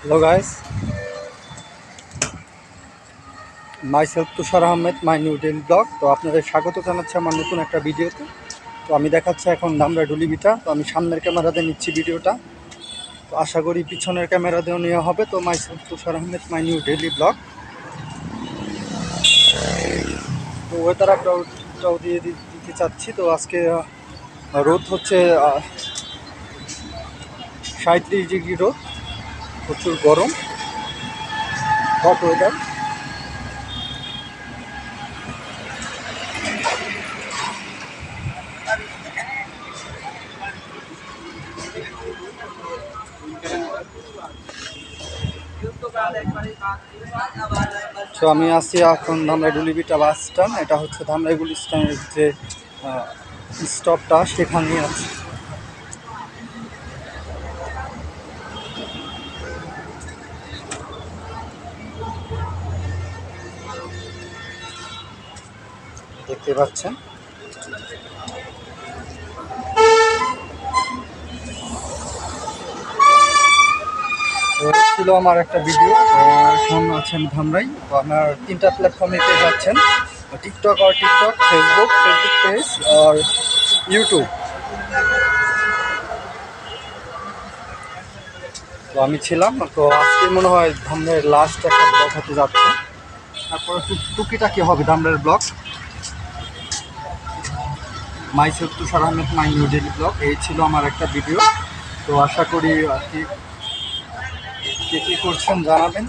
Hello guys, myself Tushar Ahmed, my new daily blog. তো আপনাদের স্বাগত জানাচ্ছি আমার নতুন একটা ভিডিওতে। তো আমি দেখাচ্ছি এখন ধামরাই ডুলিভিটা। তো আমি সামনের ক্যামেরাতে নিচ্ছি ভিডিওটা, তো আশা করি পিছনের ক্যামেরাতেও নেওয়া হবে। তো myself Tushar Ahmed, my new daily blog. তো ওয়েদার আপডেটটাও দিয়ে দিতে চাচ্ছি। তো আজকে রোদ হচ্ছে 37 ডিগ্রি রোদ, প্রচুর গরম, হট ওয়েদার। তো আমি আছি এখন ধামরাই ডুলিভিটা বাস স্ট্যান্ড। এটা হচ্ছে ধামরাই গুলি স্ট্যান্ডের যে স্টপটা, সেখানেই আছে। দেখতে পাচ্ছেন, তো ছিল আমার একটা ভিডিও। তো এখন আছেন ধামরাই। তো আপনার 3টা প্ল্যাটফর্মে পেয়ে যাচ্ছেন, টিকটক ফেসবুক পেজ আর ইউটিউব। তো আমি ছিলাম, তো আজকে মনে হয় ধামরাইয়ের লাস্ট একটা ব্লগ হতে যাচ্ছে। তারপরে টুকিটাকি হবে ধামরাইয়ের blog. Myself Tushar Ahmed, my new daily blog. এই ছিল আমার একটা ভিডিও। তো আশা করি আর কি কে কী করছেন জানাবেন।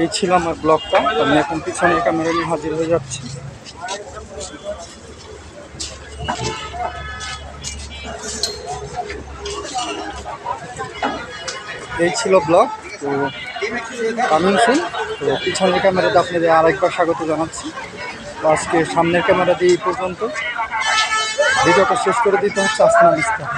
এই ছিল আমার ব্লগটা। আমি এখন পিছনের ক্যামেরা নিয়ে হাজির হয়ে যাচ্ছি। এই ছিল ব্লগ। তো কামিং সুন। তো পিছনের ক্যামেরাতে আপনাদের আরেকবার স্বাগত জানাচ্ছি। তো আজকে সামনের ক্যামেরা দিয়ে এই পর্যন্ত ভিডিওটা শেষ করে দিতে হচ্ছে। আস্তে না বিস্তার।